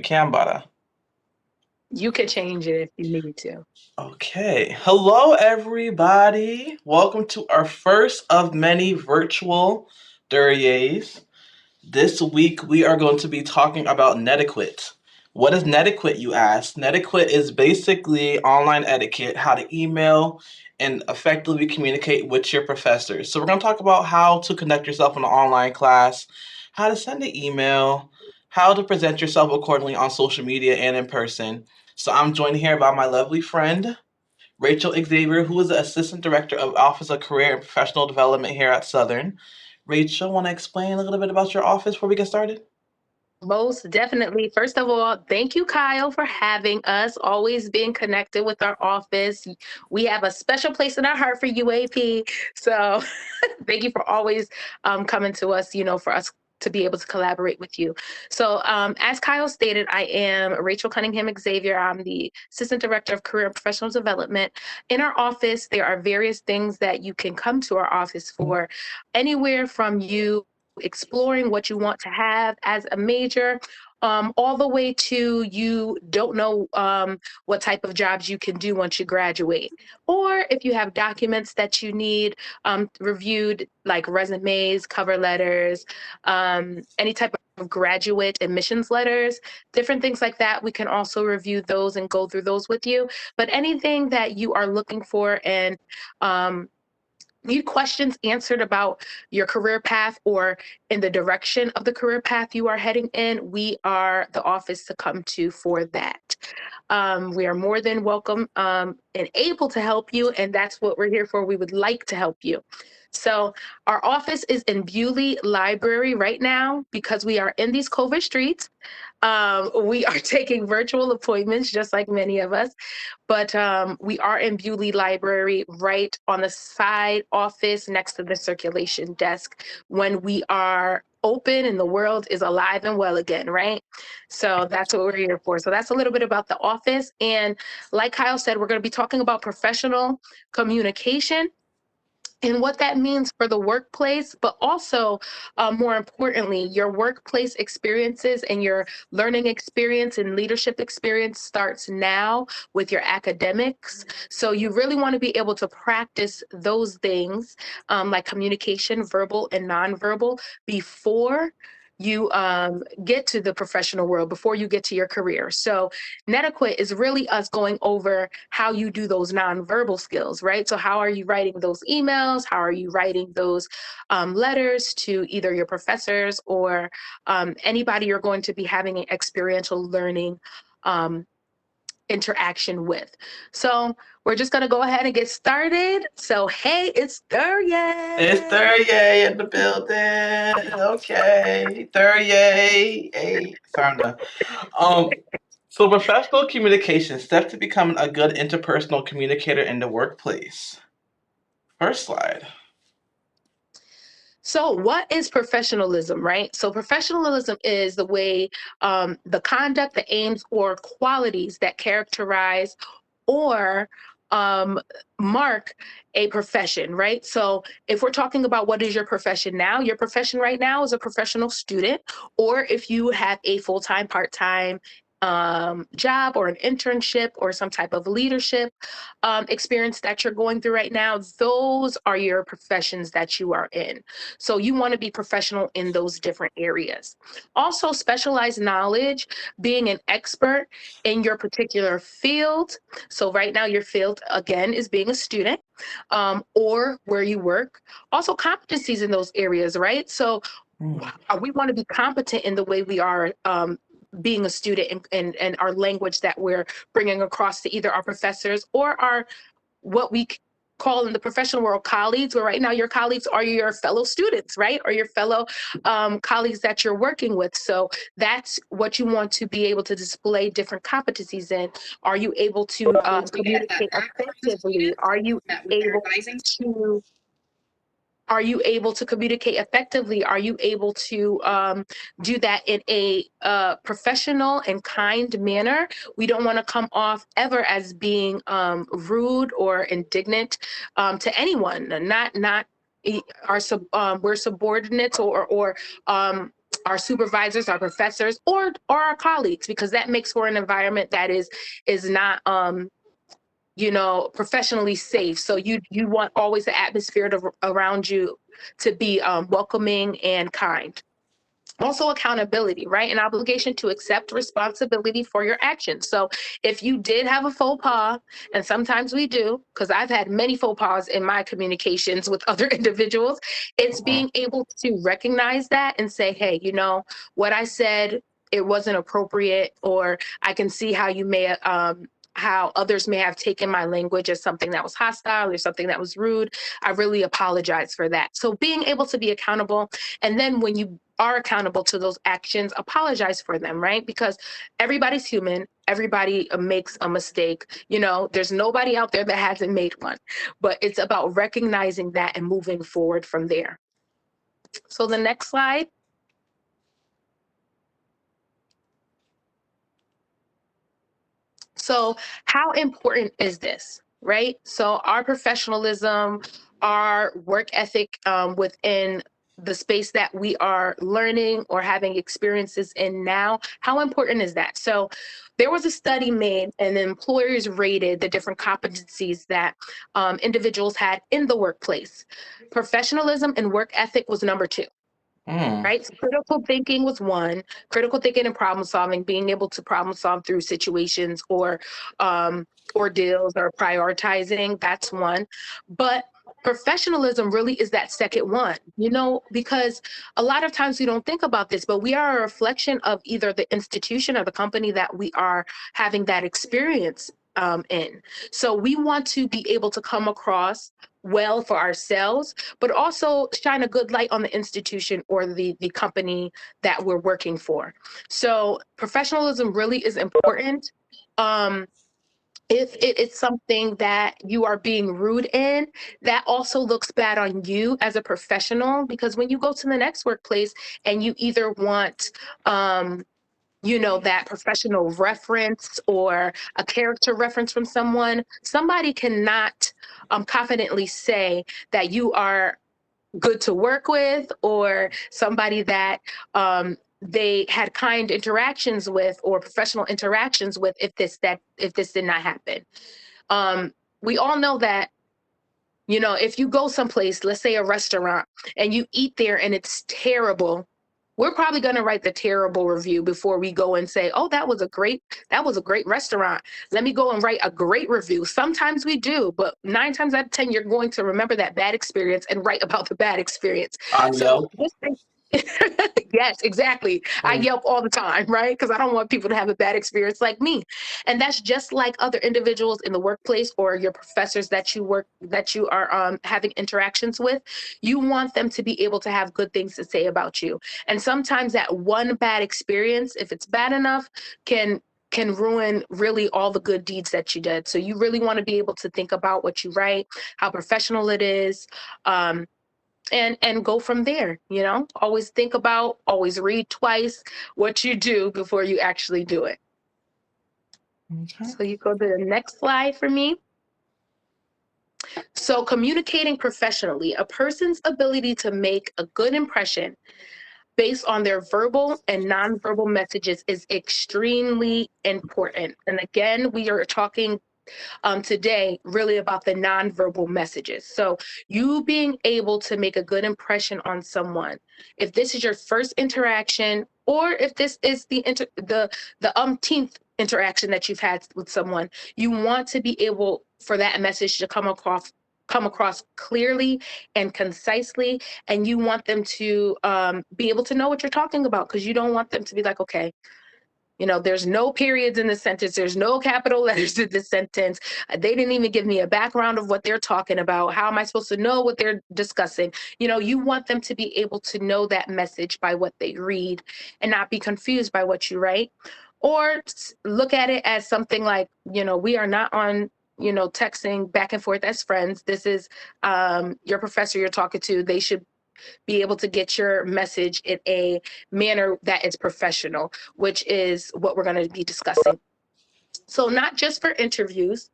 Canberra. You could change it if you need to. Okay. Hello, everybody. Welcome to our first of many virtual Duryers. This week, we are going to be talking about Netiquette. What is Netiquette, you ask? Netiquette is basically online etiquette, how to email and effectively communicate with your professors. So, we're going to talk about how to conduct yourself in an online class, how to send an email, how to present yourself accordingly on social media and in person. So, I'm joined here by my lovely friend, Rachel Exavier, who is the Assistant Director of Office of Career and Professional Development here at Southern. Rachel, want to explain a little bit about your office before we get started? Most definitely. First of all, thank you, Kyle, for having us, always being connected with our office. We have a special place in our heart for UAP. So thank you for always coming to us, for us to be able to collaborate with you. So, as Kyle stated, I am Rachel Cunningham Exavier. I'm the Assistant Director of Career and Professional Development. In our office, there are various things that you can come to our office for, anywhere from you exploring what you want to have as a major, all the way to you don't know what type of jobs you can do once you graduate. Or if you have documents that you need reviewed, like resumes, cover letters, any type of graduate admissions letters, different things like that, we can also review those and go through those with you. But anything that you are looking for and um, need questions answered about your career path or in the direction of the career path you are heading in, we are the office to come to for that. We are more than welcome and able to help you, and that's what we're here for. We would like to help you. So, our office is in Bewley Library right now because we are in these COVID streets. We are taking virtual appointments, just like many of us. But we are in Bewley Library, right on the side office next to the circulation desk when we are open and the world is alive and well again, right? So that's what we're here for. So that's a little bit about the office. And like Kyle said, we're going to be talking about professional communication and what that means for the workplace, but also, more importantly, your workplace experiences and your learning experience and leadership experience starts now with your academics. So you really want to be able to practice those things, like communication, verbal and nonverbal, before you get to the professional world, before you get to your career. So Netiquette is really us going over how you do those nonverbal skills, right? So how are you writing those emails? How are you writing those letters to either your professors or anybody you're going to be having an experiential learning um, interaction with? So we're just going to go ahead and get started. So, hey, it's It's Thursday. Thursday in the building. Okay, Thursday. Hey, sorry, I'm done. Um, so professional communication, steps to becoming a good interpersonal communicator in the workplace. First slide. So, what is professionalism, right? So, professionalism is the way, the conduct, the aims, or qualities that characterize or um, mark a profession, right? So, if we're talking about what is your profession now, your profession right now is a professional student, or if you have a full time, part time, job or an internship or some type of leadership experience that you're going through right now, those are your professions that you are in. So you want to be professional in those different areas. Also, specialized knowledge, being an expert in your particular field. So right now, your field again is being a student, or where you work. Also, competencies in those areas, right? So Hmm. we want to be competent in the way we are. Being a student and our language that we're bringing across to either our professors or our what we call in the professional world colleagues, where right now your colleagues are your fellow students, right? Or your fellow colleagues that you're working with. So that's what you want to be able to display different competencies in. Are you able to communicate effectively? To are you able to communicate effectively? Are you able to do that in a professional and kind manner? We don't want to come off ever as being rude or indignant to anyone. Not e- our sub, we're subordinates or our supervisors, our professors, or our colleagues, because that makes for an environment that is not professionally safe. So you want always the atmosphere around you to be welcoming and kind. Also, accountability, right? An obligation to accept responsibility for your actions. So if you did have a faux pas, and sometimes we do, because I've had many faux pas in my communications with other individuals, it's Mhm. being able to recognize that and say, hey, what I said, it wasn't appropriate, or I can see how you may how others may have taken my language as something that was hostile or something that was rude. I really apologize for that. So being able to be accountable, and then when you are accountable to those actions, apologize for them, right? Because everybody's human. Everybody makes a mistake. There's nobody out there that hasn't made one, but it's about recognizing that and moving forward from there. So the next slide. So, how important is this, right? So, our professionalism, our work ethic within the space that we are learning or having experiences in now, how important is that? So, there was a study made, and employers rated the different competencies that individuals had in the workplace. Professionalism and work ethic was number two. Mm. Right? So critical thinking was one, critical thinking and problem solving, being able to problem solve through situations or ordeals or prioritizing, that's one. But professionalism really is that second one, because a lot of times we don't think about this, but we are a reflection of either the institution or the company that we are having that experience in. So we want to be able to come across well for ourselves, but also shine a good light on the institution or the company that we're working for. So professionalism really is important. Um, if it is something that you are being rude in, that also looks bad on you as a professional, because when you go to the next workplace and you either want that professional reference or a character reference from someone, somebody cannot confidently say that you are good to work with, or somebody that they had kind interactions with or professional interactions with, if this did not happen. We all know that, if you go someplace, let's say a restaurant, and you eat there and it's terrible, we're probably going to write the terrible review before we go and say, oh, that was a great restaurant. Let me go and write a great review. Sometimes we do, but 9 times out of 10, you're going to remember that bad experience and write about the bad experience. On So Yelp. this thing, yes, exactly. I Mm. Yelp all the time, right? Because I don't want people to have a bad experience like me. And that's just like other individuals in the workplace or your professors that you are having interactions with. You want them to be able to have good things to say about you. And sometimes that one bad experience, if it's bad enough, can ruin really all the good deeds that you did. So you really want to be able to think about what you write, how professional it is, um, and go from there. Always read twice what you do before you actually do it. Okay. So you go to the next slide for me. So communicating professionally, a person's ability to make a good impression based on their verbal and nonverbal messages is extremely important. And again, we are talking today really about the nonverbal messages. So you being able to make a good impression on someone, if this is your first interaction, or if this is the umpteenth interaction that you've had with someone, you want to be able for that message to come across clearly and concisely, and you want them to be able to know what you're talking about, because you don't want them to be like, okay, there's no periods in the sentence. There's no capital letters in the sentence. They didn't even give me a background of what they're talking about. How am I supposed to know what they're discussing? You want them to be able to know that message by what they read and not be confused by what you write. Or look at it as something like, we are not on, texting back and forth as friends. This is your professor you're talking to. They should be able to get your message in a manner that is professional, which is what we're going to be discussing. So, not just for interviews,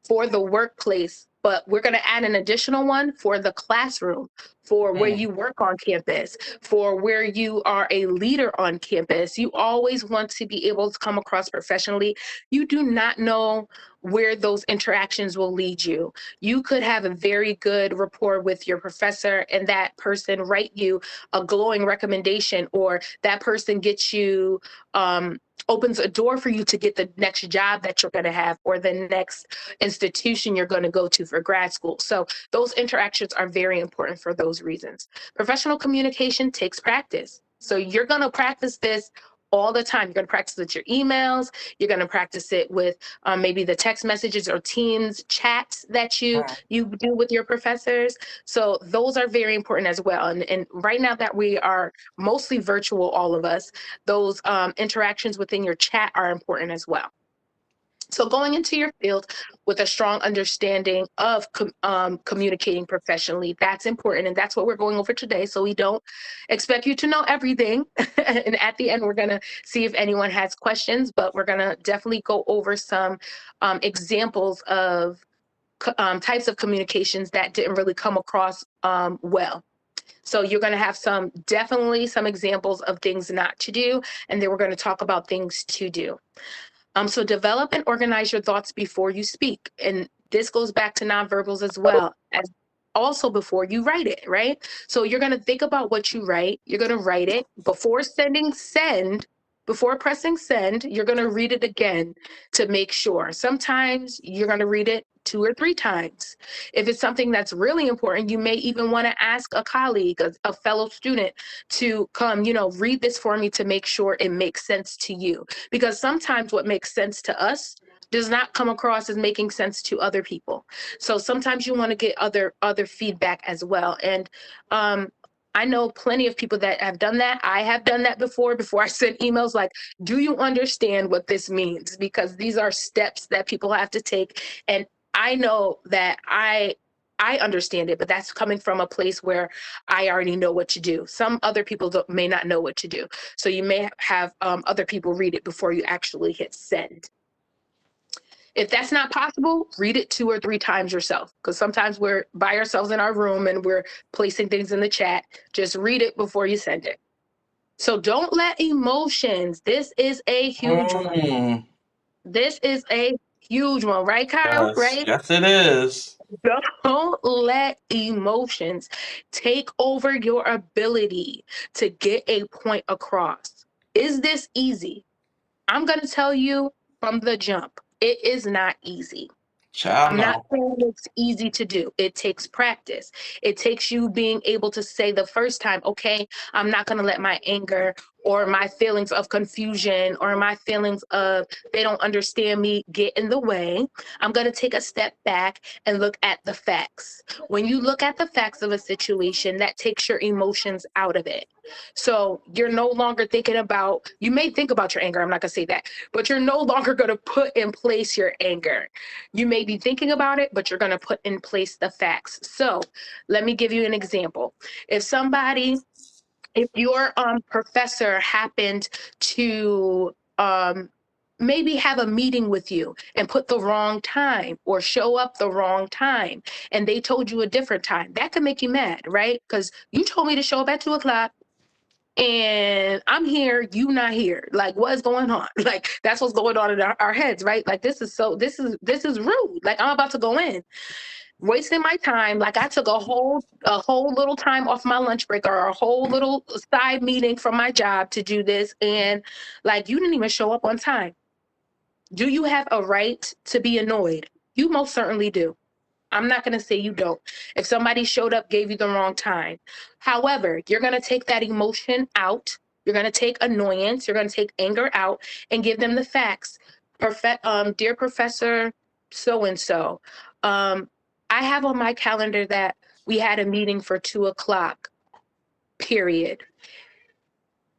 for the workplace, but we're going to add an additional one for the classroom, for where Mm. you work on campus, for where you are a leader on campus. You always want to be able to come across professionally. You do not know where those interactions will lead you. You could have a very good rapport with your professor, and that person write you a glowing recommendation, or that person gets you opens a door for you to get the next job that you're going to have, or the next institution you're going to go to for grad school. So those interactions are very important for those reasons. Professional communication takes practice. So you're going to practice this all the time. You're going to practice with your emails. You're going to practice it with maybe the text messages or Teams chats that you do with your professors. So those are very important as well. And right now that we are mostly virtual, all of us, those interactions within your chat are important as well. So going into your field with a strong understanding of communicating professionally, that's important. And that's what we're going over today. So we don't expect you to know everything. And at the end, we're going to see if anyone has questions, but we're going to definitely go over some examples of types of communications that didn't really come across well. So you're going to have definitely some examples of things not to do. And then we're going to talk about things to do. So develop and organize your thoughts before you speak. And this goes back to nonverbals as well, as also before you write it, right? So you're going to think about what you write. You're going to write it before before pressing send, you're going to read it again to make sure. Sometimes you're going to read it 2 or 3 times. If it's something that's really important, you may even want to ask a colleague, a fellow student to come, read this for me to make sure it makes sense to you. Because sometimes what makes sense to us does not come across as making sense to other people. So sometimes you want to get other feedback as well. And I know plenty of people that have done that. I have done that before I sent emails like, do you understand what this means? Because these are steps that people have to take. And I know that I understand it, but that's coming from a place where I already know what to do. Some other people may not know what to do. So you may have other people read it before you actually hit send. If that's not possible, read it 2 or 3 times yourself, because sometimes we're by ourselves in our room and we're placing things in the chat. Just read it before you send it. So don't let emotions, this is a huge one. Mm. This is a huge one, right, Kyle? Yes, Right? yes, it is. Don't let emotions take over your ability to get a point across. Is this easy? I'm going to tell you from the jump, it is not easy. Child, I'm not no. saying it's easy to do. It takes practice. It takes you being able to say the first time, okay, I'm not going to let my anger or my feelings of confusion or my feelings of they don't understand me get in the way. I'm going to take a step back and look at the facts. When you look at the facts of a situation, that takes your emotions out of it. So you're no longer thinking about, you may think about your anger. I'm not going to say that, but you're no longer going to put in place your anger. You may be thinking about it, but you're going to put in place the facts. So let me give you an example. If somebody, if your professor happened to maybe have a meeting with you and put the wrong time or show up the wrong time, and they told you a different time, that could make you mad, right? Because you told me to show up at 2 o'clock and I'm here, you not here. Like, what is going on? Like, that's what's going on in our heads, right? Like, this is rude. Like, I'm about to go in, wasting my time. Like, I took a whole little time off my lunch break or a whole little side meeting from my job to do this, and like, you didn't even show up on time. Do you have a right to be annoyed? You most certainly do. I'm not going to say you don't. If somebody showed up, gave you the wrong time. However, you're going to take that emotion out. You're going to take annoyance. You're going to take anger out and give them the facts. Dear Professor so and so, I have on my calendar that we had a meeting for 2 o'clock, period.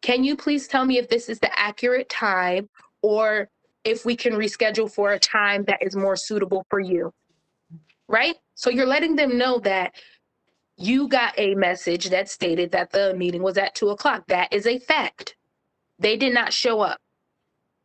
Can you please tell me if this is the accurate time or if we can reschedule for a time that is more suitable for you? Right? So you're letting them know that you got a message that stated that the meeting was at 2 o'clock. That is a fact. They did not show up.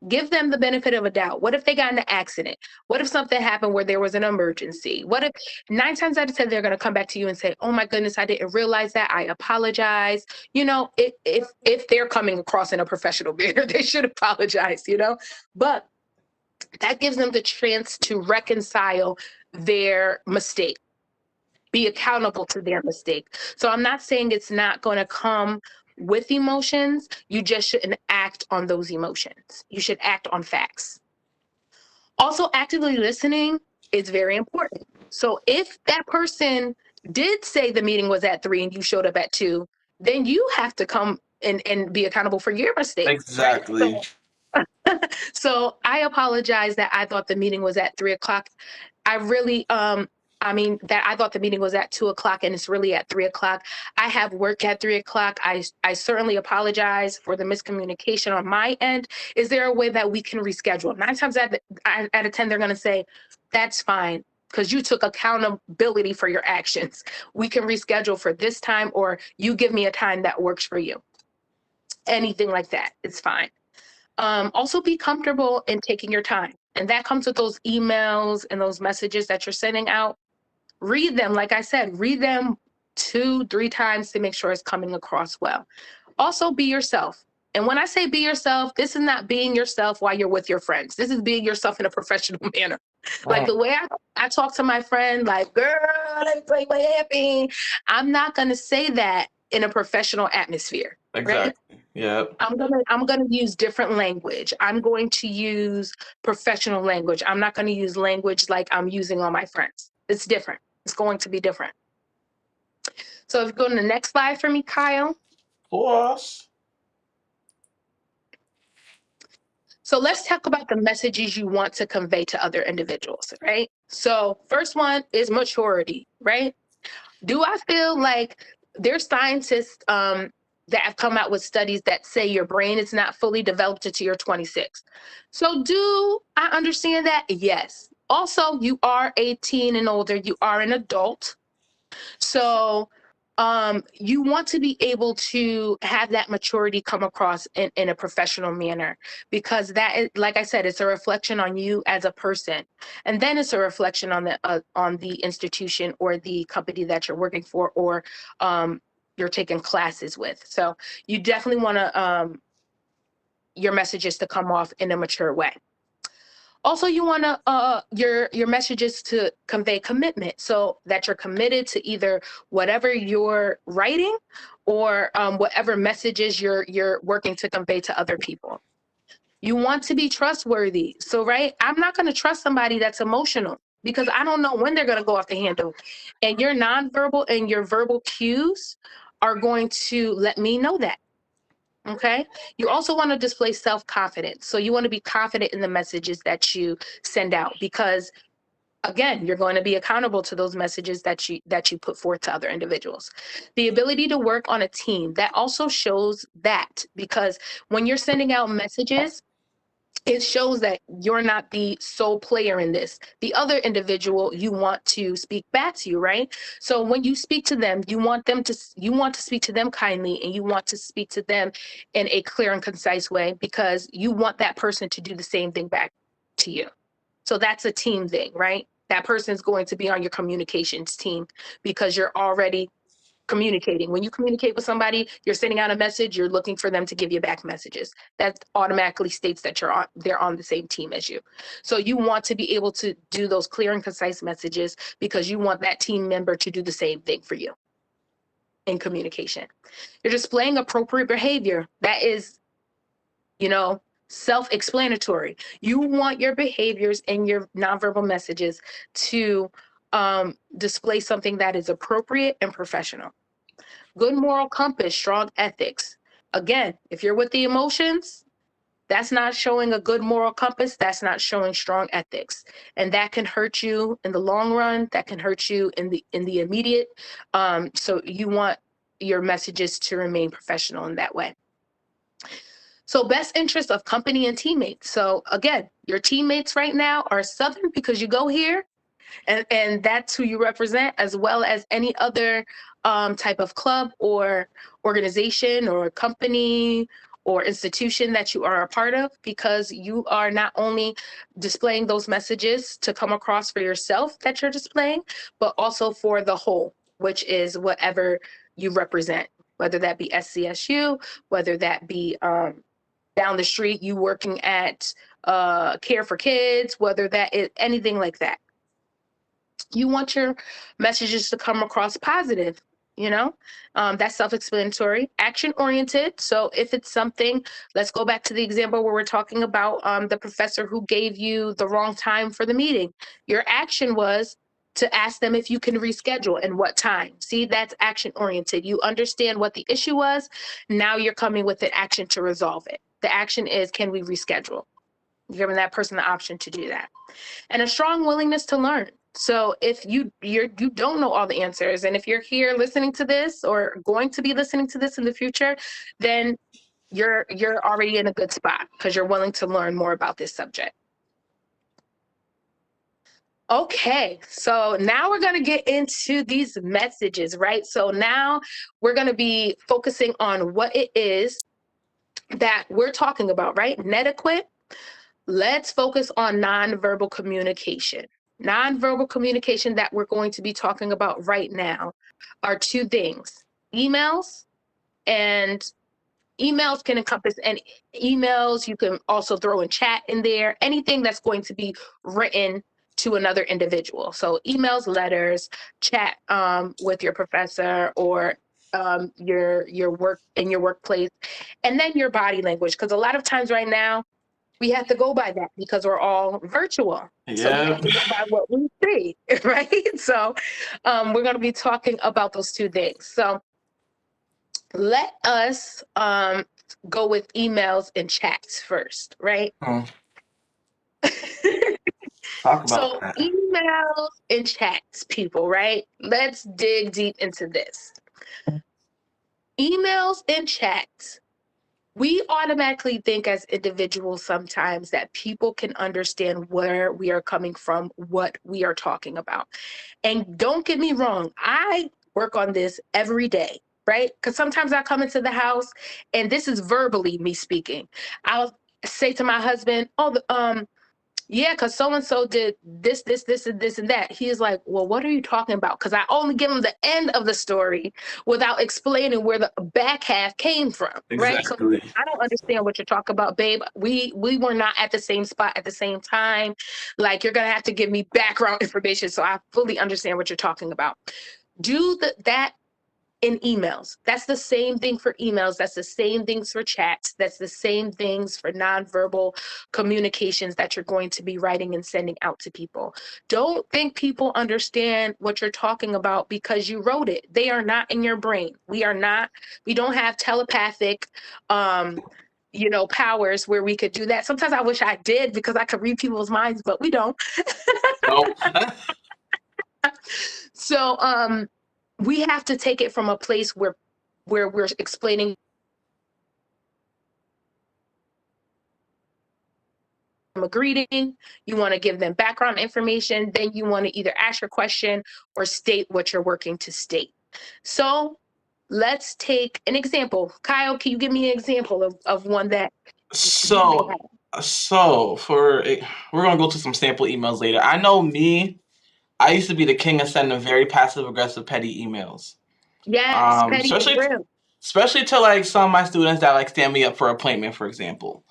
Give them the benefit of a doubt. What if they got in an accident? What if something happened where there was an emergency? What if 9 times out of 10, they're going to come back to you and say, oh my goodness, I didn't realize that. I apologize. If they're coming across in a professional manner, they should apologize, but that gives them the chance to reconcile their mistake, be accountable to their mistake. So I'm not saying it's not going to come with emotions. You just shouldn't act on those emotions. You should act on facts. Also, actively listening is very important. So if that person did say the meeting was at 3 and you showed up at 2, then you have to come and be accountable for your mistake, right? Exactly. So I apologize that I thought the meeting was at 3 o'clock. I really, that I thought the meeting was at 2 o'clock and it's really at 3 o'clock. I have work at 3 o'clock. I certainly apologize for the miscommunication on my end. Is there a way that we can reschedule? 9 times out of 10, they're going to say, that's fine, because you took accountability for your actions. We can reschedule for this time, or you give me a time that works for you. Anything like that, it's fine. Also, be comfortable in taking your time. And that comes with those emails and those messages that you're sending out. Read them. Like I said, read them 2-3 times to make sure it's coming across well. Also, be yourself. And when I say be yourself, this is not being yourself while you're with your friends. This is being yourself in a professional manner. Like the way I talk to my friend, like, girl, let me play my happy. I'm not going to say that in a professional atmosphere. Right? Exactly. Yeah. I'm gonna use different language. I'm going to use professional language. I'm not going to use language like I'm using on my friends. It's different. It's going to be different. So if you go to the next slide for me, Kyle. Plus. So let's talk about the messages you want to convey to other individuals, right? So first one is maturity, right? Do I feel like there's scientists that have come out with studies that say your brain is not fully developed until you're 26? So do I understand that? Yes. Also, you are 18 and older. You are an adult. So you want to be able to have that maturity come across in a professional manner, because that is, like I said, it's a reflection on you as a person, and then it's a reflection on the institution or the company that you're working for, or you're taking classes with. So you definitely want to your messages to come off in a mature way. Also, you want to your messages to convey commitment, so that you're committed to either whatever you're writing, or whatever messages you're working to convey to other people. You want to be trustworthy. So, right, I'm not going to trust somebody that's emotional, because I don't know when they're going to go off the handle. And your nonverbal and your verbal cues are going to let me know that. Okay. You also want to display self confidence. So you want to be confident in the messages that you send out, because again, you're going to be accountable to those messages that you put forth to other individuals. The ability to work on a team, that also shows that, because when you're sending out messages, it shows that you're not the sole player in this. The other individual, you want to speak back to you, right? So when you speak to them, you want to speak to them kindly, and you want to speak to them in a clear and concise way, because you want that person to do the same thing back to you. So that's a team thing, right? That person's going to be on your communications team, because you're already communicating. When you communicate with somebody, you're sending out a message, you're looking for them to give you back messages. That automatically states that they're on the same team as you. So you want to be able to do those clear and concise messages, because you want that team member to do the same thing for you in communication. You're displaying appropriate behavior. That is, self-explanatory. You want your behaviors and your nonverbal messages to display something that is appropriate and professional. Good moral compass, strong ethics. Again, if you're with the emotions, that's not showing a good moral compass. That's not showing strong ethics, and that can hurt you in the long run. That can hurt you in the immediate. So you want your messages to remain professional in that way. So best interest of company and teammates. So again, your teammates right now are Southern, because you go here, and that's who you represent, as well as any other type of club or organization or company or institution that you are a part of, because you are not only displaying those messages to come across for yourself that you're displaying, but also for the whole, which is whatever you represent, whether that be SCSU, whether that be down the street you working at Care for Kids, whether that is anything like that. You want your messages to come across positive, you know. That's self-explanatory. Action oriented, so if it's something, let's go back to the example where we're talking about the professor who gave you the wrong time for the meeting. Your action was to ask them if you can reschedule and what time. See, that's action oriented. You understand what the issue was. Now you're coming with an action to resolve it. The action is, can we reschedule? You're giving that person the option to do that. And a strong willingness to learn. So if you don't know all the answers, and if you're here listening to this or going to be listening to this in the future, then you're already in a good spot because you're willing to learn more about this subject. Okay, so now we're going to get into these messages, right? So now we're going to be focusing on what it is that we're talking about, right? Netiquette. Let's focus on nonverbal communication. Nonverbal communication that we're going to be talking about right now are two things: emails, and emails can encompass any emails. You can also throw in chat in there, anything that's going to be written to another individual. So emails, letters, chat with your professor, or your work in your workplace, and then your body language, because a lot of times right now we have to go by that because we're all virtual. So we Yeah. have to go by what we see, right? So we're going to be talking about those two things. So let us go with emails and chats first, right? Hmm. Talk about So that. emails and chats, people, right? Let's dig deep into this. Emails and chats, we automatically think as individuals sometimes that people can understand where we are coming from, what we are talking about. And don't get me wrong, I work on this every day, right? Because sometimes I come into the house and this is verbally me speaking. I'll say to my husband, oh, yeah, because so and so did this, and this, and that. He is like, well, what are you talking about? Because I only give him the end of the story without explaining where the back half came from, right? So Exactly. I don't understand what you're talking about, babe. We were not at the same spot at the same time. Like, you're gonna have to give me background information so I fully understand what you're talking about. Do that in emails. That's the same thing for emails. That's the same things for chats. That's the same things for nonverbal communications that you're going to be writing and sending out to people. Don't think people understand what you're talking about because you wrote it. They are not in your brain. We don't have telepathic powers where we could do that. Sometimes I wish I did because I could read people's minds, but we don't. Nope. So we have to take it from a place where we're explaining them a greeting, you want to give them background information, then you want to either ask your question or state what you're working to state. So let's take an example. Kyle, can you give me an example of one that you may So, have? we're gonna go to some sample emails later. I know me. I used to be the king of sending very passive aggressive petty emails. Yes, petty for Especially real. especially to like some of my students that like stand me up for appointment, for example.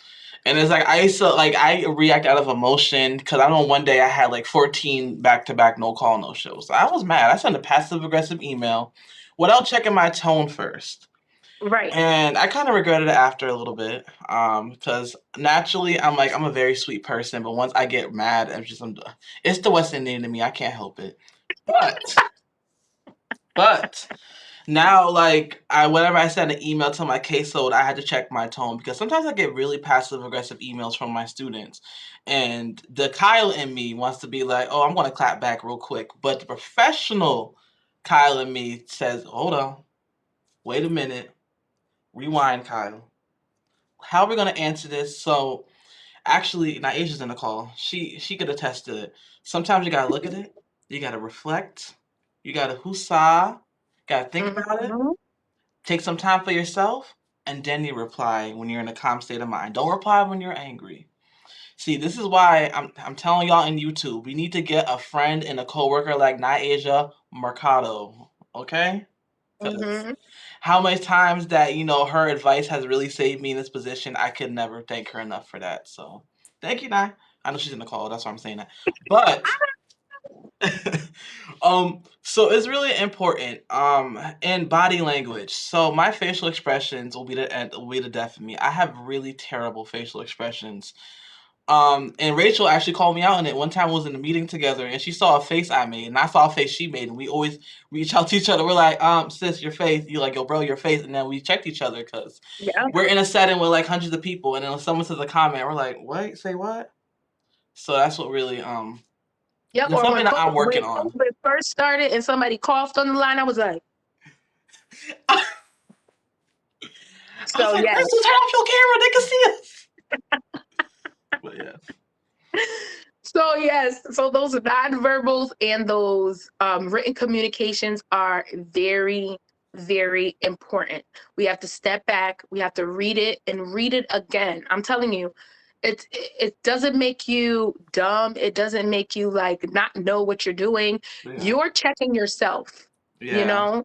And it's like I used to like I react out of emotion because I know one day I had like 14 back to back no call no shows. So I was mad. I sent a passive aggressive email without checking my tone first. Right. And I kind of regretted it after a little bit, because naturally I'm a very sweet person, but once I get mad, it's the West Indian in me. I can't help it. But but now, like, whenever I send an email to my caseload, I had to check my tone because sometimes I get really passive aggressive emails from my students, and the Kyle in me wants to be like, "Oh, I'm going to clap back real quick," but the professional Kyle in me says, "Hold on, wait a minute, rewind, Kyle. How are we going to answer this?" So actually, Naisha's in the call. She could attest to it. Sometimes you gotta look at it. You gotta reflect. You gotta husa. Gotta think about it. Mhm. Take some time for yourself. and then you reply when you're in a calm state of mind. Don't reply when you're angry. See, this is why I'm telling y'all in YouTube, we need to get a friend and a coworker like Niaja Mercado, okay? Because Mm-hmm. how many times that her advice has really saved me in this position, I could never thank her enough for that. So thank you, Nye. I know she's in the call, that's why I'm saying that. But so it's really important in body language. So my facial expressions will be the death of me. I have really terrible facial expressions. And Rachel actually called me out on it. One time we was in a meeting together and she saw a face I made and I saw a face she made, and we always reach out to each other. We're like, sis, your face. You're like, yo, bro, your face. And then we checked each other because Yeah. we're in a setting with like hundreds of people, and then when someone says a comment, we're like, what? Say what? So that's what really Yep. it's Or when something that I'm when working on. COVID first started and somebody coughed on the line, I was like, I was so like, yeah. Crystal, turn off your camera. They can see us. But yeah. So yes, so those nonverbals and those written communications are very, very important. We have to step back. We have to read it and read it again. I'm telling you, it doesn't make you dumb. It doesn't make you like not know what you're doing. Yeah. You're checking yourself. You Yeah. know,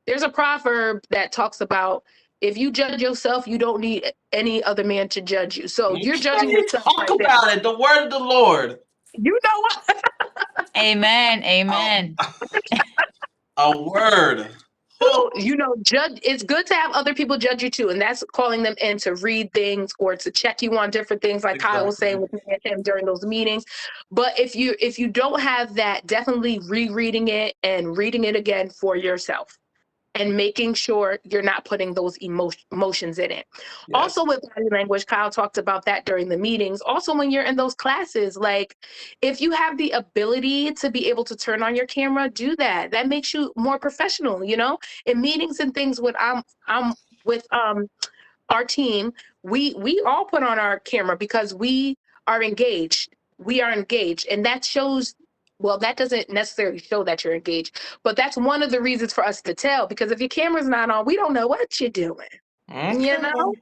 there's a proverb that talks about if you judge yourself, you don't need any other man to judge you. So You you're can't judging even yourself talk right there. about it. The word of the Lord. You know what? Amen. A, Amen. a word. So, judge, it's good to have other people judge you too. And that's calling them in to read things or to check you on different things, like Kyle was saying Exactly. with me and him during those meetings. But if you don't have that, definitely rereading it and reading it again for yourself and making sure you're not putting those emotions in it. Also, Yes. with body language, Kyle talked about that during the meetings. Also, when you're in those classes, like if you have the ability to be able to turn on your camera, do that. That makes you more professional, in meetings and things. When I'm with our team, we all put on our camera because are engaged. We are engaged, and that shows. Well, that doesn't necessarily show that you're engaged, but that's one of the reasons for us to tell. Because if your camera's not on, we don't know what you're doing. You know, Okay.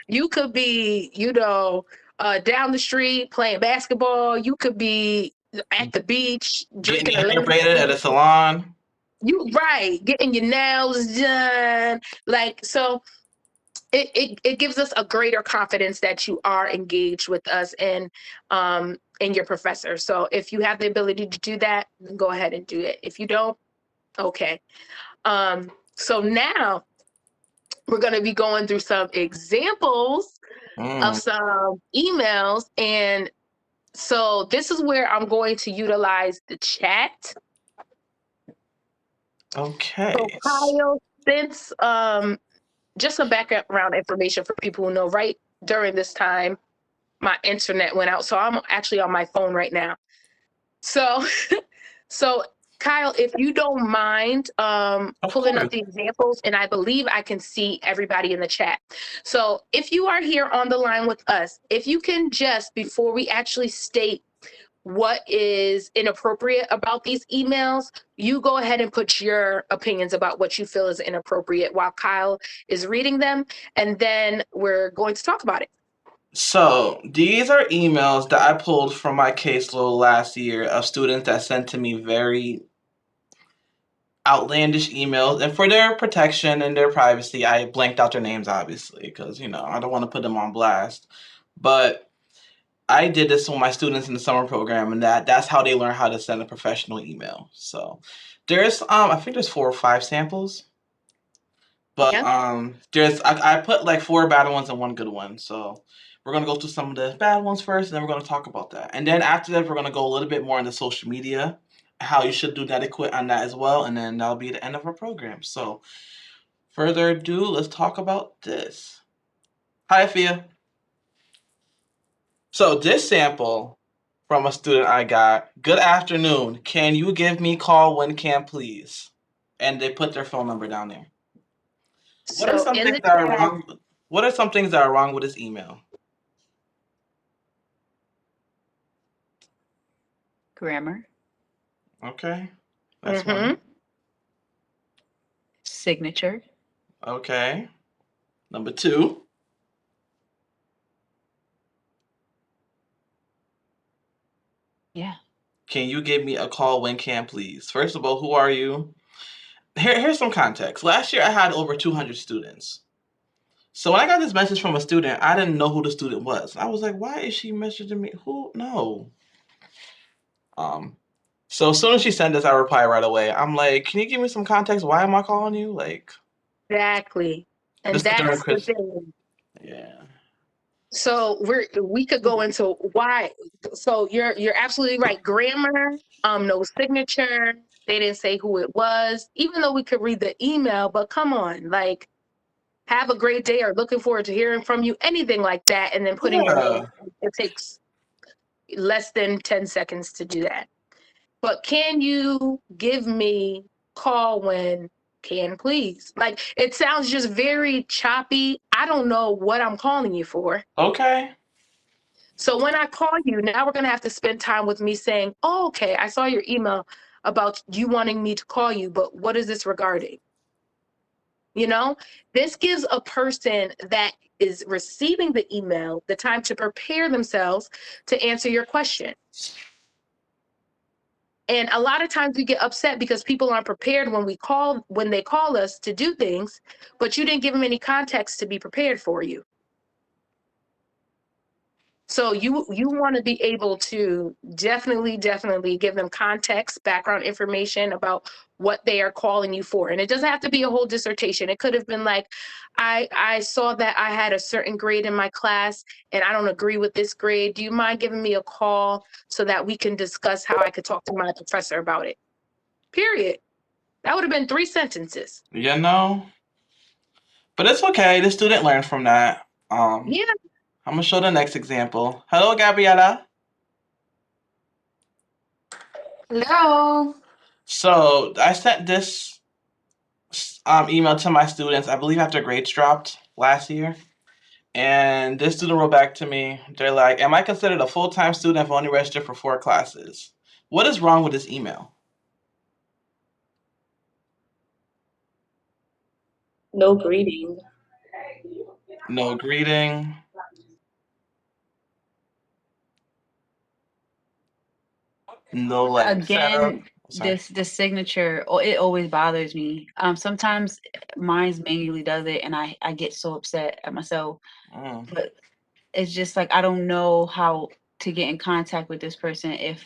you could be, down the street playing basketball. You could be at the beach Getting drinking a your hair lazy. braided at a salon. You right, getting your nails done, like so it gives us a greater confidence that you are engaged with us and your professor. So if you have the ability to do that, then go ahead and do it. If you don't, okay. So now we're going to be going through some examples of Mm. some emails, and so this is where I'm going to utilize the chat. So Okay. Kyle, since just some background information for people who know, right during this time my internet went out. So I'm actually on my phone right now. So, so Kyle, if you don't mind Of pulling course. up the examples, and I believe I can see everybody in the chat. So if you are here on the line with us, if you can just, before we actually state what is inappropriate about these emails, you go ahead and put your opinions about what you feel is inappropriate while Kyle is reading them, and then we're going to talk about it. So these are emails that I pulled from my caseload last year of students that sent to me very outlandish emails, and for their protection and their privacy, I blanked out their names obviously because I don't want to put them on blast. But I did this with my students in the summer program, and that's how they learn how to send a professional email. So there's I think there's 4 or 5 samples, but Yeah. there's I put like 4 bad ones and 1 good one. So we're gonna go through some of the bad ones first, and then we're gonna talk about that. And then after that, we're gonna go a little bit more into social media, how you should do Netiquette on that as well, and then that'll be the end of our program. So further ado, let's talk about this. Hi, Fia. So this sample from a student I got. Good afternoon. Can you give me call when can please? And they put their phone number down there. What are So some in things the that are chat, wrong? What are some things that are wrong with this email? Grammar, Okay, that's mm-hmm. one. signature, Okay, Number 2, Yeah. can you give me a call when can, please? First of all, who are you? Here's some context. Last year, I had over 200 students. So when I got this message from a student, I didn't know who the student was. I was like, why is she messaging me? Who? No. Um, so as soon as she sent this, I reply right away. I'm like, can you give me some context? Why am I calling you? Like, Exactly. And this is during that's the Chris. thing. Yeah. So we could go into why. So you're absolutely right. Grammar, no signature. They didn't say who it was, even though we could read the email. But come on, like, have a great day or looking forward to hearing from you, anything like that, and then putting your name. Yeah. It takes less than 10 seconds to do that. But can you give me call when can, please? Like, it sounds just very choppy. I don't know what I'm calling you for. Okay. So when I call you, now we're going to have to spend time with me saying, oh, okay, I saw your email about you wanting me to call you, but what is this regarding? You know, this gives a person that is receiving the email the time to prepare themselves to answer your question. And a lot of times we get upset because people aren't prepared when they call us to do things, but you didn't give them any context to be prepared for you. So you want to be able to definitely give them context, background information about what they are calling you for. And it doesn't have to be a whole dissertation. It could have been like, I saw that I had a certain grade in my class and I don't agree with this grade. Do you mind giving me a call so that we can discuss how I could talk to my professor about it? Period. That would have been 3 sentences. You know, but it's okay. The student learned from that. Yeah. I'm gonna show the next example. Hello, Gabriella. Hello. So I sent this email to my students, I believe after grades dropped last year. And this student wrote back to me. They're like, am I considered a full-time student if I only registered for 4 classes? What is wrong with this email? No greeting. No greeting. No like setup. Again, Sorry. the signature, it always bothers me. Sometimes mine's manually does it, and I get so upset at myself. Mm, But it's just like I don't know how to get in contact with this person if,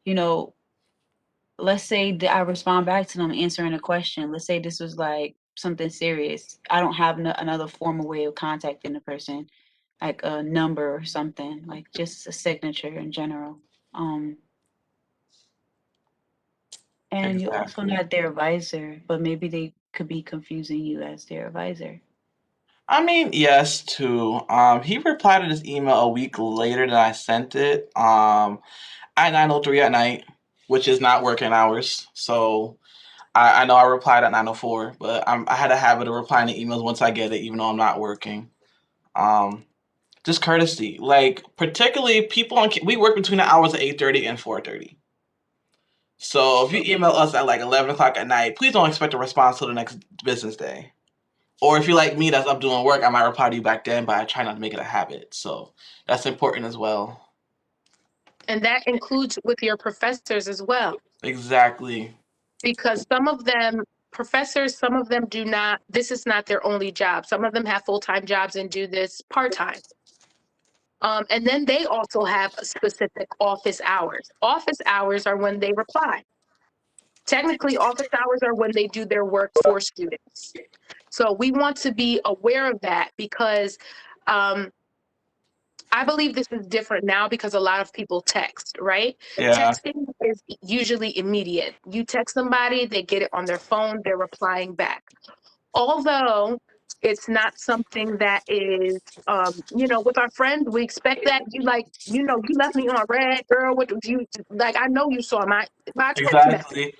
you know, let's say that I respond back to them answering a question. Let's say this was like something serious. I don't have another formal way of contacting the person, like a number or something, like just a signature in general. Um, and you're also exactly. not their advisor, but maybe they could be confusing you as their advisor. I mean, yes, too. He replied to this email a week later than I sent it. At 9:03 at night, which is not working hours. So I know I replied at 9:04, but I had a habit of replying to emails once I get it, even though I'm not working. Um, just courtesy, like particularly people on we work between the hours of 8:30 and 4:30. So if you email us at like 11 o'clock at night, please don't expect a response till the next business day. Or if you're like me that's up doing work, I might reply to you back then, but I try not to make it a habit. So that's important as well. And that includes with your professors as well. Exactly. Because some of them do not, this is not their only job. Some of them have full-time jobs and do this part-time. And then they also have specific office hours. Office hours are when they reply. Technically, office hours are when they do their work for students. So we want to be aware of that because um, I believe this is different now because a lot of people text, right? Yeah. Texting is usually immediate. You text somebody, they get it on their phone, they're replying back. Although it's not something that is, with our friends, we expect that you left me on red, girl. What did you like? I know you saw my text message, Exactly.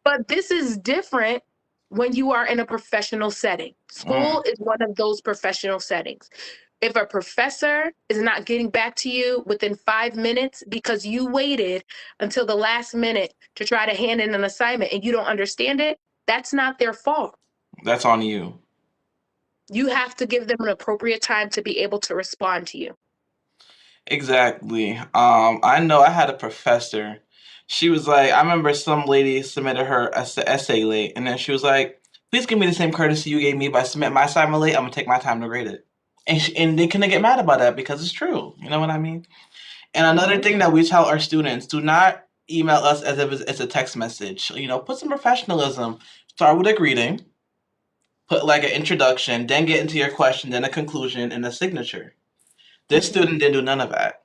but this is different when you are in a professional setting. Mm, School is one of those professional settings. If a professor is not getting back to you within 5 minutes because you waited until the last minute to try to hand in an assignment and you don't understand it, that's not their fault. that's on you. You have to give them an appropriate time to be able to respond to you. Exactly. I know I had a professor. She was like, I remember some lady submitted her essay late, and then she was like, "Please give me the same courtesy you gave me by submitting my assignment late. I'm gonna take my time to grade it." And they couldn't get mad about that because it's true. You know what I mean? And another thing that we tell our students: do not email us as if it's a text message. You know, put some professionalism. Start with a greeting, put like an introduction, then get into your question, then a conclusion, and a signature. This student didn't do none of that.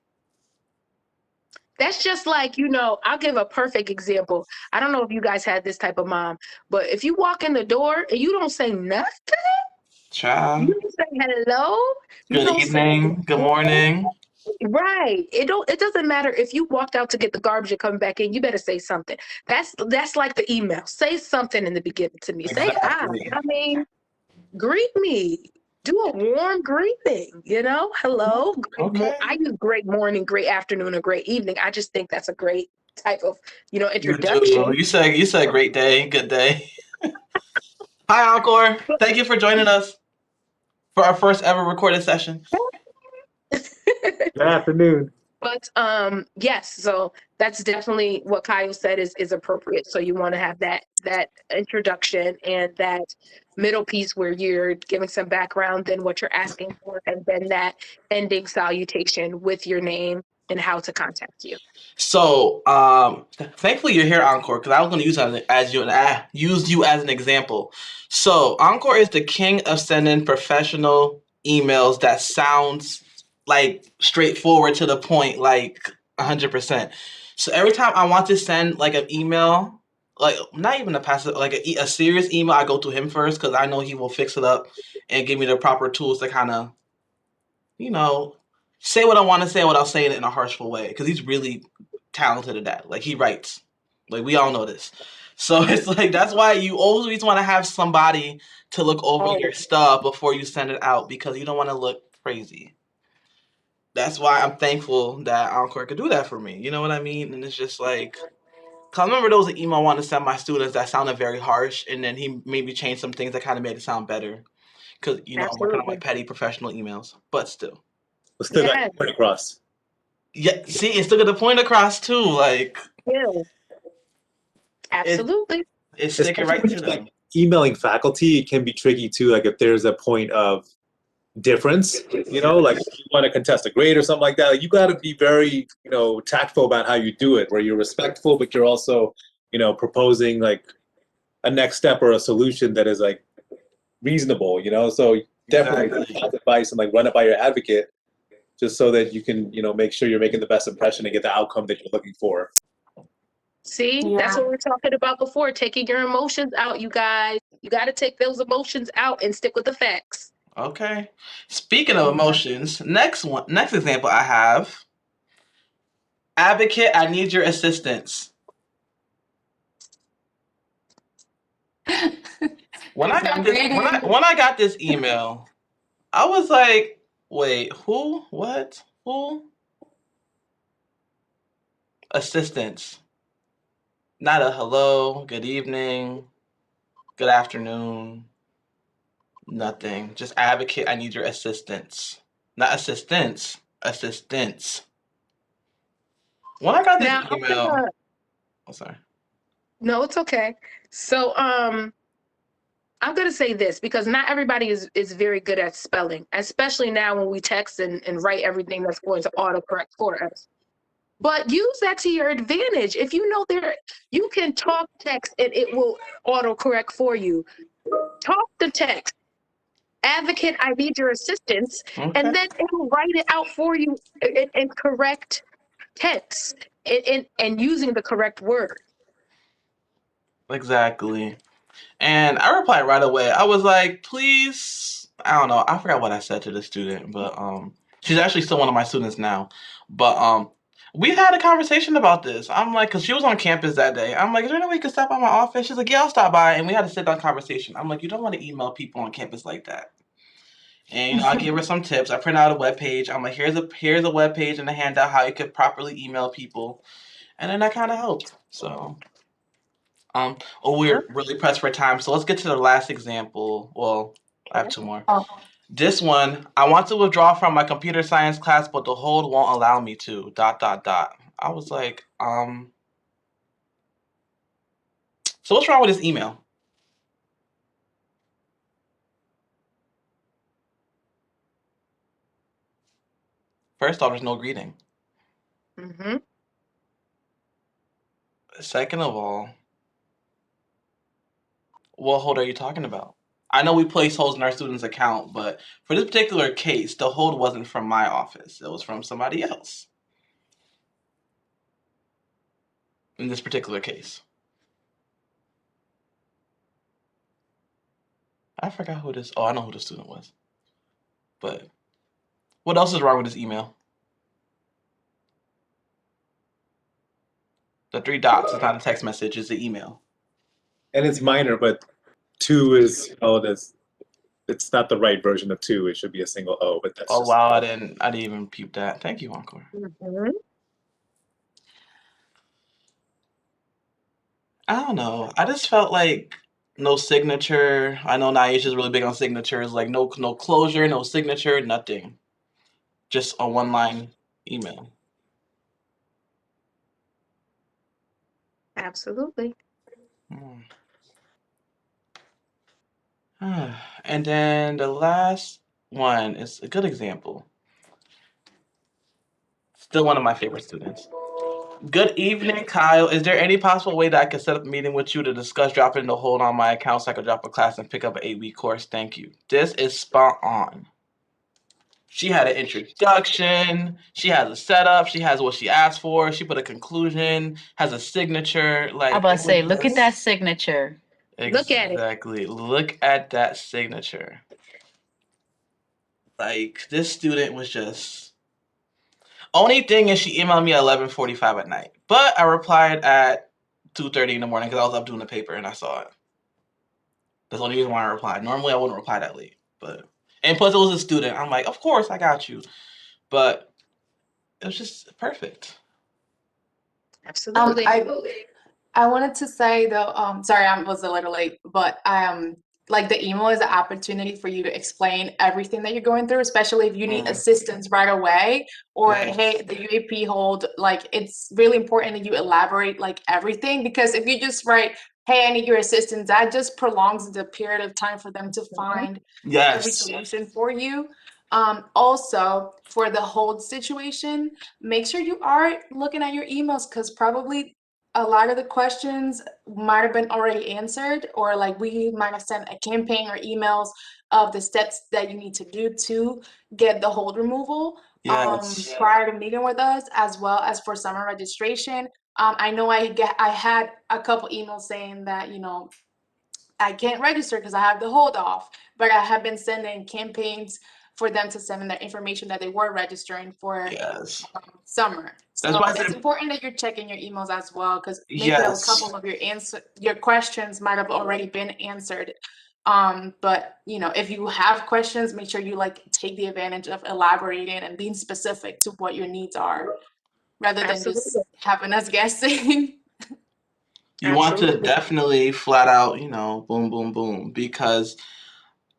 That's just like, I'll give a perfect example. I don't know if you guys had this type of mom, but if you walk in the door and you don't say nothing, you Child. don't say hello, you Good don't say evening. Good morning. right. It doesn't matter if you walked out to get the garbage and come back in, you better say something. That's like the email. Say something in the beginning to me. Say hi. Exactly. I mean, greet me. Do a warm greeting, hello. Okay. I use great morning, great afternoon, or great evening. I just think that's a great type of, You do. introduction. You said great day, good day. Hi, Encore. Thank you for joining us for our first ever recorded session. Good afternoon. But yes, so that's definitely what Kyle said is appropriate. So you want to have that introduction and that middle piece where you're giving some background, then what you're asking for, and then that ending salutation with your name and how to contact you. So, thankfully you're here, Encore, because I was going to use you as an example. So, Encore is the king of sending professional emails that sounds like straightforward to the point, like 100%. So every time I want to send like an email, like not even a passive, like a serious email, I go to him first because I know he will fix it up and give me the proper tools to kind of, you know, say what I want to say without saying it in a harshful way because he's really talented at that. Like he writes, like we all know this. So it's like that's why you always want to have somebody to look over Oh, your stuff before you send it out because you don't want to look crazy. That's why I'm thankful that Encore could do that for me. You know what I mean? And it's just like, cause I remember there was an email I wanted to send my students that sounded very harsh, and then he made me change some things that kind of made it sound better. Cause I'm working on my absolutely. petty professional emails, but still. We still got Yeah, your point across. Yeah, see, it's still got the point across too. Like yeah, it, absolutely. it's sticking Especially right when to you're like them. emailing faculty, it can be tricky too. Like if there's a point of difference, like if you want to contest a grade or something like that, like you got to be very, tactful about how you do it, where you're respectful, but you're also, proposing like a next step or a solution that is like reasonable. So definitely Exactly. take advice and like run it by your advocate just so that you can, make sure you're making the best impression and get the outcome that you're looking for. See, that's Yeah. what we were talking about before, taking your emotions out, you guys. You got to take those emotions out and stick with the facts. Okay. Speaking of emotions, next example I have. Advocate, I need your assistance. When I got this when I got this email, I was like, wait, who? What? Who? Assistance. Not a hello, good evening, good afternoon, nothing. Just advocate, I need your assistance. Not assistance, assistance. When I got this Now, email, oh sorry. no, it's okay. So, I'm gonna say this because not everybody is very good at spelling, especially now when we text and write everything that's going to autocorrect for us. But use that to your advantage. If you know you can talk text and it will autocorrect for you. Talk the text. Advocate, I need your assistance, Okay. and then it will write it out for you in correct text and using the correct word. Exactly. And I replied right away. I was like, please, I don't know. I forgot what I said to the student, but she's actually still one of my students now. But we had a conversation about this. I'm like, cause she was on campus that day. I'm like, is there any way you could stop by my office? She's like, yeah, I'll stop by. And we had a sit down conversation. I'm like, you don't want to email people on campus like that. And I gave her some tips. I printed out a web page. I'm like, here's a web page and a handout how you could properly email people, and then that kind of helped. So we're really pressed for time, so let's get to the last example. Well, I have two more. Oh. This one, I want to withdraw from my computer science class, but the hold won't allow me to. ... I was like, so what's wrong with this email? First off, there's no greeting. Mm-hmm. Second of all, what hold are you talking about? I know we place holds in our student's account, but for this particular case, the hold wasn't from my office. It was from somebody else. In this particular case. I forgot who this... Oh, I know who the student was. But what else is wrong with this email? The 3 dots is not a text message, it's an email. And it's minor, but 2 is it's not the right version of 2. It should be a single O, but that's Oh just wow, I didn't even peep that. Thank you, Encore. Mm-hmm. I don't know. I just felt like no signature. I know Naisha's really big on signatures. Like no closure, no signature, nothing. Just a one-line email. Absolutely. And then the last one is a good example. Still one of my favorite students. Good evening, Kyle. Is there any possible way that I could set up a meeting with you to discuss dropping the hold on my account so I could drop a class and pick up an 8-week course? Thank you. This is spot on. She had an introduction. She has a setup. She has what she asked for. She put a conclusion. Has a signature. Like I'm about to it say, was look at that just... signature. Look at it. Exactly. Look at that signature. Like this student was just... Only thing is she emailed me at 11:45 at night, but I replied at 2:30 in the morning because I was up doing the paper and I saw it. That's the only reason why I replied. Normally I wouldn't reply that late, but... And plus it was a student. I'm like, of course I got you, but it was just perfect. Absolutely. I wanted to say though, sorry, I was a little late, but like the email is an opportunity for you to explain everything that you're going through, especially if you need assistance right away, or hey, the UAP hold, like it's really important that you elaborate like everything, because if you just write, hey, I need your assistance, that just prolongs the period of time for them to find every solution for you. Also, for the hold situation, make sure you are looking at your emails, because probably a lot of the questions might have been already answered, or like we might have sent a campaign or emails of the steps that you need to do to get the hold removal prior to meeting with us, as well as for summer registration. I know I had a couple emails saying that, you know, I can't register because I have the hold off, but I have been sending campaigns for them to send in their information that they were registering for summer. So it's important that you're checking your emails as well, because maybe a couple of your questions might have already been answered. But you know, if you have questions, make sure you like take the advantage of elaborating and being specific to what your needs are, rather than just having us guessing. You want to definitely flat out, you know, boom, boom, boom. Because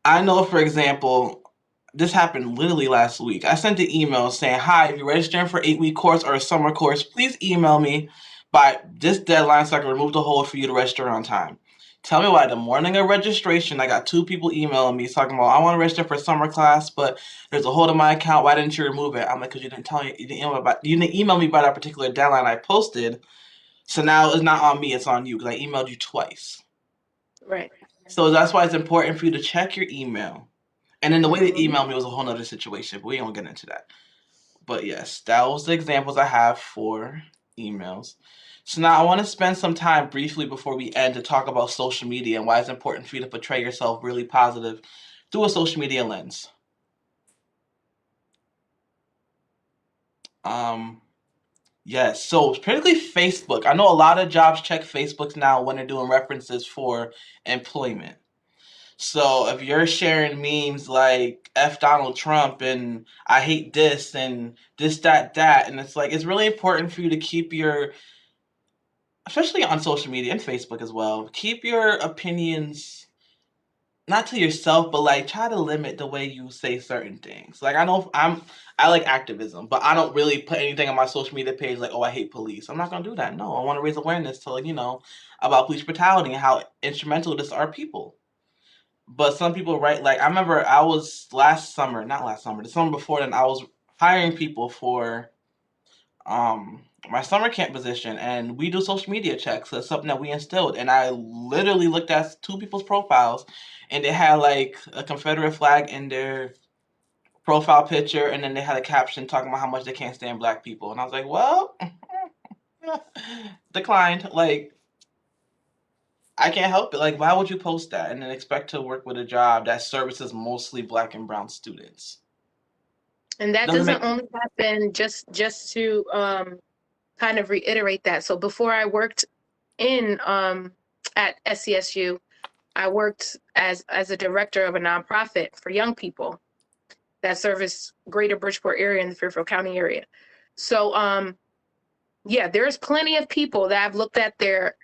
I know, for example, this happened literally last week. I sent an email saying, hi, if you're registering for 8-week course or a summer course, please email me by this deadline so I can remove the hold for you to register on time. Tell me why the morning of registration, I got 2 people emailing me talking about, I want to register for a summer class, but there's a hold on my account. Why didn't you remove it? I'm like, because you didn't email me by that particular deadline I posted. So now it's not on me, it's on you, because I emailed you twice. Right. So that's why it's important for you to check your email. And then the way they emailed me was a whole nother situation, but we don't get into that. But yes, that was the examples I have for emails. So now I want to spend some time briefly before we end to talk about social media and why it's important for you to portray yourself really positive through a social media lens. Yes, so particularly Facebook. I know a lot of jobs check Facebook now when they're doing references for employment. So if you're sharing memes like F Donald Trump and I hate this and this, that, and it's like, it's really important for you to keep your, especially on social media and Facebook as well, keep your opinions not to yourself, but like try to limit the way you say certain things. Like I like activism, but I don't really put anything on my social media page like, oh, I hate police. I'm not gonna do that. No, I want to raise awareness to, like, about police brutality and how instrumental it is to our people. But some people write, like, I remember I was not last summer, the summer before then, I was hiring people for my summer camp position, and we do social media checks. So it's something that we instilled, and I literally looked at two people's profiles, and they had like a Confederate flag in their profile picture, and then they had a caption talking about how much they can't stand black people, and I was like, well, declined. Like, I can't help it. Like, why would you post that and then expect to work with a job that services mostly black and brown students? And that Doesn't doesn't make only happen, just to kind of reiterate that. So before I worked in at SCSU, I worked as a director of a nonprofit for young people that service greater Bridgeport area and the Fairfield County area. So yeah, there's plenty of people that have looked at their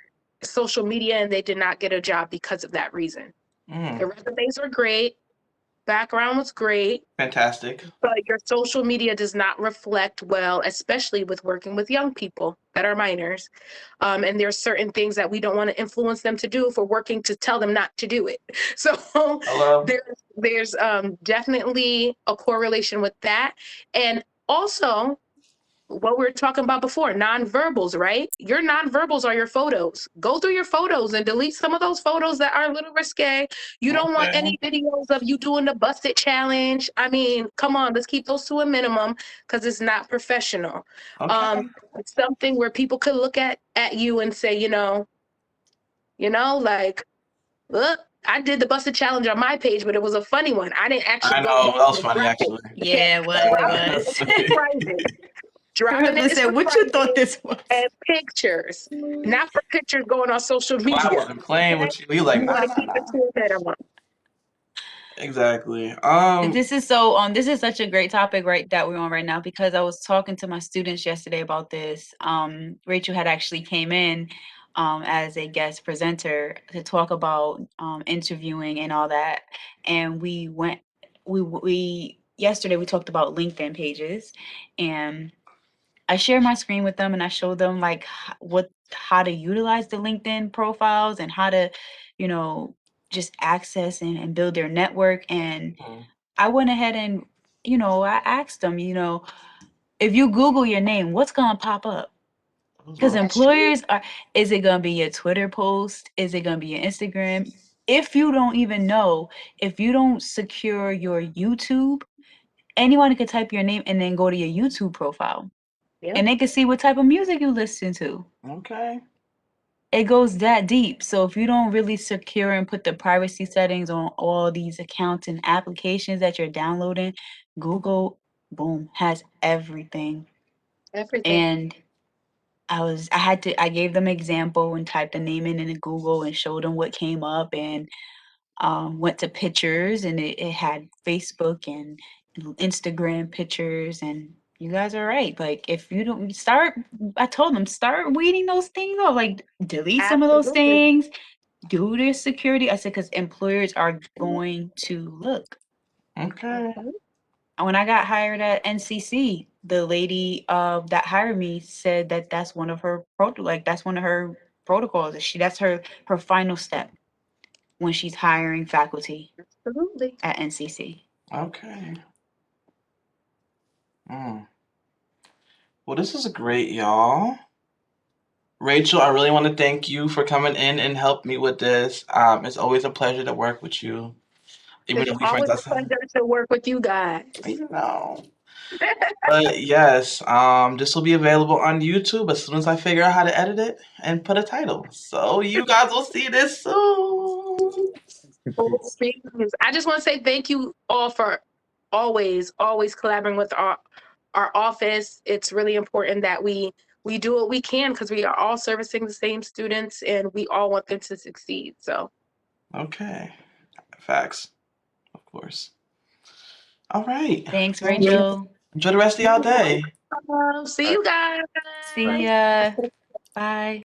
social media and they did not get a job because of that reason. The resumes are great, background was great, fantastic. but your social media does not reflect well, especially with working with young people that are minors. And there's certain things that we don't want to influence them to do if we're working to tell them not to do it. So Hello. there's definitely a correlation with that. And also, what we were talking about before, nonverbals, right? Your nonverbals are your photos. Go through your photos and delete some of those photos that are a little risque. You don't want Okay. any videos of you doing the busted challenge. I mean, come on, let's keep those to a minimum because it's not professional. Okay. It's something where people could look at you and say, like, look, I did the busted challenge on my page, but it was a funny one. I didn't actually I go know. home That was and funny, drop it. actually. Yeah, it was. It Dropping it was. is for private. Her Dropping it husband is said, for "What you thought private this was?" and pictures, not for pictures going on social Well, I media. wasn't playing Okay? with you. You like, You nah, want to nah, keep it nah. to a minimum. Exactly. This is such a great topic that we're on right now, because I was talking to my students yesterday about this. Rachel had actually came in as a guest presenter to talk about interviewing and all that, and we yesterday we talked about LinkedIn pages, and I share my screen with them and I show them like how to utilize the LinkedIn profiles and how to, you know, just access and build their network. And I went ahead and, I asked them, if you Google your name, what's gonna pop up? Because That's true. is it gonna be your Twitter post? Is it gonna be your Instagram? If you don't even know, if you don't secure your YouTube, anyone could type your name and then go to your YouTube profile. Yeah. And they can see what type of music you listen to. Okay. It goes that deep. So if you don't really secure and put the privacy settings on all these accounts and applications that you're downloading, Google, boom, has everything. Everything. And I gave them example and typed the name in Google and showed them what came up, and went to pictures, and it had Facebook and Instagram pictures. And you guys are right. Like, if you don't I told them, start weeding those things out. Like, delete some of those Absolutely. things, do their security. I said, because employers are going to look. Okay. Mhm. When I got hired at NCC, the lady that hired me said that that's one of her that's one of her protocols. That's her final step when she's hiring faculty Absolutely. at NCC. Okay. Well, this is great, y'all. Rachel, I really want to thank you for coming in and help me with this. It's always a pleasure to work with you. Even It's if we friends always a outside. pleasure to work with you guys. You know. But yes, this will be available on YouTube as soon as I figure out how to edit it and put a title. So you guys will see this soon. I just want to say thank you all for always collaborating with our office. It's really important that we do what we can because we are all servicing the same students and we all want them to succeed. So Okay. Facts. Of course. All right. Thanks, Well, Rachel. enjoy the rest of y'all day. see you guys. See ya. Bye.